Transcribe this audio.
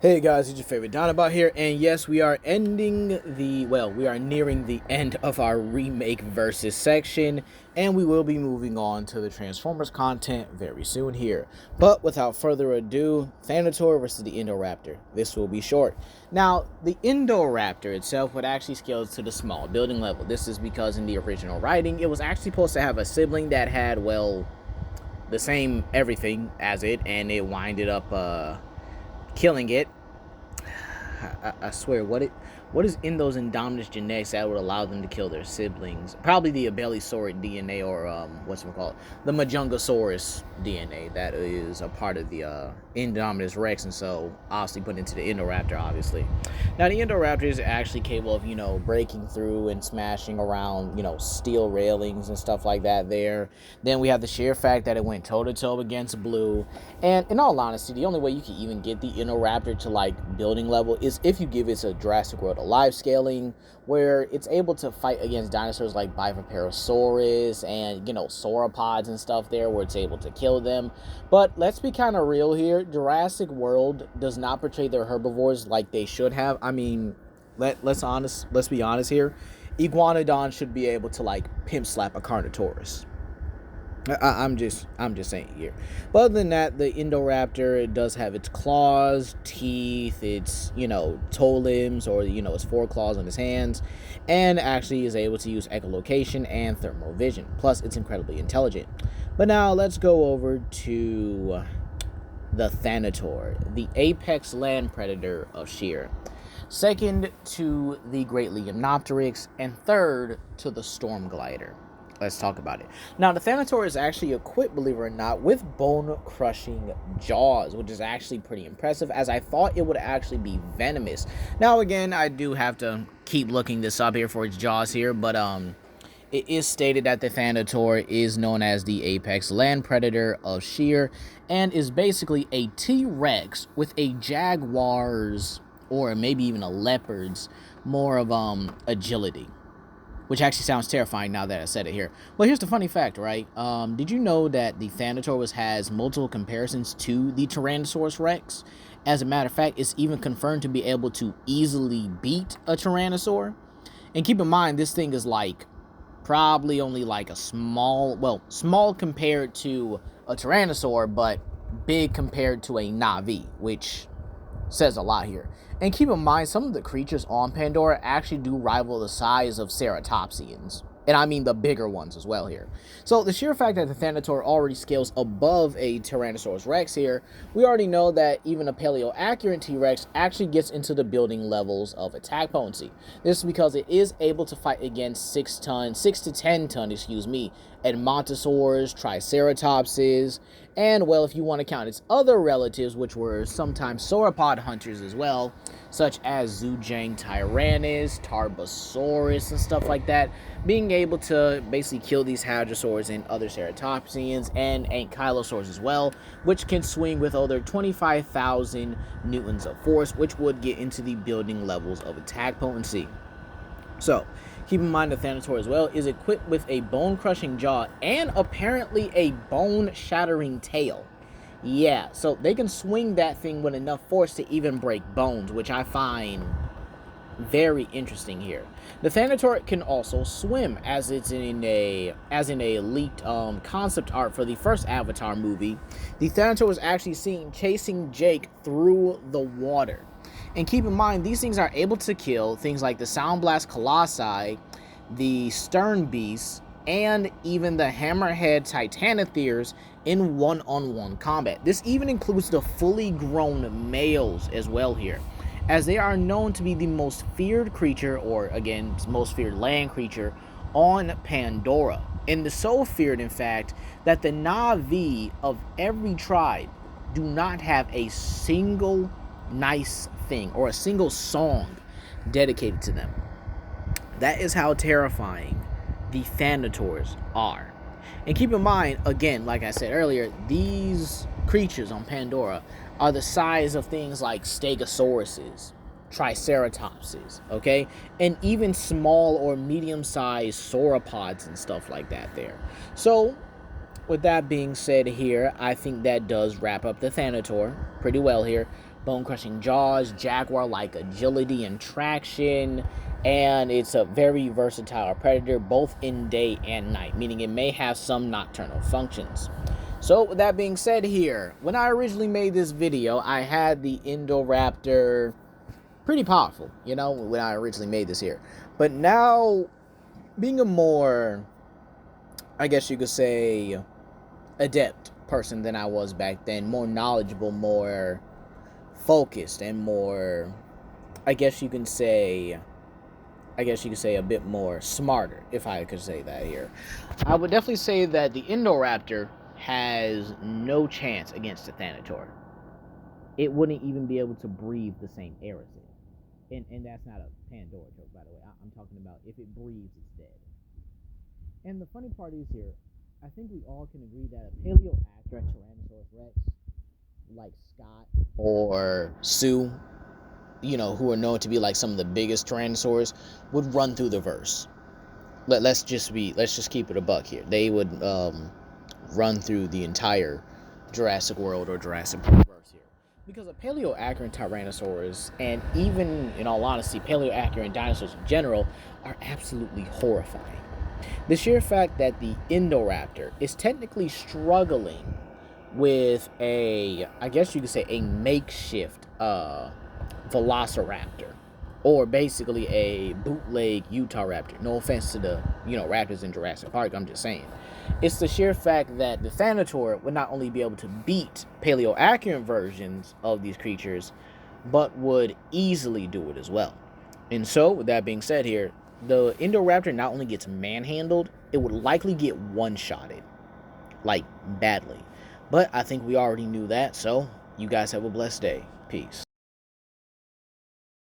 Hey guys, it's your favorite Donabot here, and yes, we are we are nearing the end of our remake versus section, and we will be moving on to the Transformers content very soon here. But without further ado, Thanator versus the Indoraptor. This will be short. Now, the Indoraptor itself would actually scale to the small building level. This is because in the original writing, it was actually supposed to have a sibling that had, well, the same everything as it, and it winded up, killing it. I swear, what is in those Indominus genetics that would allow them to kill their siblings? Probably the Abelisauric DNA, or the Majungasaurus DNA that is a part of the Indominus Rex, and so obviously put into the Indoraptor, obviously. Now, the Indoraptor is actually capable of, breaking through and smashing around, steel railings and stuff like that there. Then we have the sheer fact that it went toe-to-toe against Blue. And in all honesty, the only way you can even get the Indoraptor to, building level is if you give it a Jurassic World Alive scaling, where it's able to fight against dinosaurs like Bifurcasaurus and, sauropods and stuff there, where it's able to kill them. But let's be kind of real here. Jurassic World does not portray their herbivores like they should have. I mean, let's be honest here. Iguanodon should be able to, pimp slap a Carnotaurus. I'm just saying here. But other than that, the Indoraptor, it does have its claws, teeth, its, toe limbs, or, its foreclaws on its hands, and actually is able to use echolocation and thermal vision. Plus, it's incredibly intelligent. But now, let's go over to the Thanator, the apex land predator of Shear. Second to the Great Leonopteryx, and third to the Storm Glider. Let's talk about it. Now, the Thanator is actually equipped, believe it or not, with bone-crushing jaws, which is actually pretty impressive, as I thought it would actually be venomous. Now, again, I do have to keep looking this up here for its jaws here, but it is stated that the Thanator is known as the apex land predator of Shear, and is basically a T-Rex with a jaguar's, or maybe even a leopard's, more of agility. Which actually sounds terrifying now that I said it here. Well, here's the funny fact, right? Did you know that the Thanator has multiple comparisons to the Tyrannosaurus Rex? As a matter of fact, it's even confirmed to be able to easily beat a Tyrannosaur. And keep in mind, this thing is probably only a small compared to a Tyrannosaur, but big compared to a Na'vi, which says a lot here. And keep in mind, some of the creatures on Pandora actually do rival the size of ceratopsians. And I mean the bigger ones as well here. So the sheer fact that the Thanator already scales above a Tyrannosaurus Rex here, we already know that even a paleo-accurate T-Rex actually gets into the building levels of attack potency. This is because it is able to fight against 6 to 10 ton, Edmontosaurs, Triceratopses, and, well, if you want to count its other relatives, which were sometimes sauropod hunters as well, such as Zoojank Tyrannus, Tarbosaurus, and stuff like that, being able to basically kill these hadrosaurs and other ceratopsians, and ankylosaurs as well, which can swing with over 25,000 newtons of force, which would get into the building levels of attack potency. So, keep in mind the Thanator as well is equipped with a bone-crushing jaw and apparently a bone-shattering tail. Yeah, so they can swing that thing with enough force to even break bones, which I find very interesting here. The Thanator can also swim, as it's in a leaked concept art for the first Avatar movie. The Thanator was actually seen chasing Jake through the water. And keep in mind, these things are able to kill things like the Sound Blast Colossi, the Stern Beasts, and even the Hammerhead Titanotheres in one-on-one combat. This even includes the fully grown males as well here, as they are known to be the most feared creature, or again, most feared land creature on Pandora. And the so feared, in fact, that the Na'vi of every tribe do not have a single nice thing or a single song dedicated to them. That is how terrifying the Thanators are. And keep in mind, again, like I said earlier, these creatures on Pandora are the size of things like Stegosauruses, Triceratopses, okay? And even small or medium-sized sauropods and stuff like that there. So, with that being said here, I think that does wrap up the Thanator pretty well here. bone-crushing jaws, jaguar-like agility and traction, and it's a very versatile predator both in day and night, meaning it may have some nocturnal functions. So with that being said here, when I originally made this video, I had the Indoraptor pretty powerful, when I originally made this here. But now, being a more, I guess you could say, adept person than I was back then, more knowledgeable, more focused, and more, I guess you can say a bit more smarter, if I could say that here. I would definitely say that the Indoraptor has no chance against the Thanator. It wouldn't even be able to breathe the same air as it. And that's not a Pandora joke, by the way. I'm talking about if it breathes, it's dead. And the funny part is here, I think we all can agree that a paleoaccurate Tyrannosaurus Rex, like Scott or Sue, who are known to be like some of the biggest tyrannosaurs, would run through the verse. Let's just keep it a buck here. They would run through the entire Jurassic World or Jurassic Park verse here. Because a paleoaccurate Tyrannosaurus, and even in all honesty, paleoaccurate dinosaurs in general, are absolutely horrifying. The sheer fact that the Indoraptor is technically struggling with I guess you could say a makeshift Velociraptor, or basically a bootleg Utah Raptor. No offense to the raptors in Jurassic Park, I'm just saying. It's the sheer fact that the Thanator would not only be able to beat paleoaccurate versions of these creatures, but would easily do it as well. And so, with that being said here, the Indoraptor not only gets manhandled, it would likely get one-shotted. Like, badly. But I think we already knew that, so you guys have a blessed day. Peace.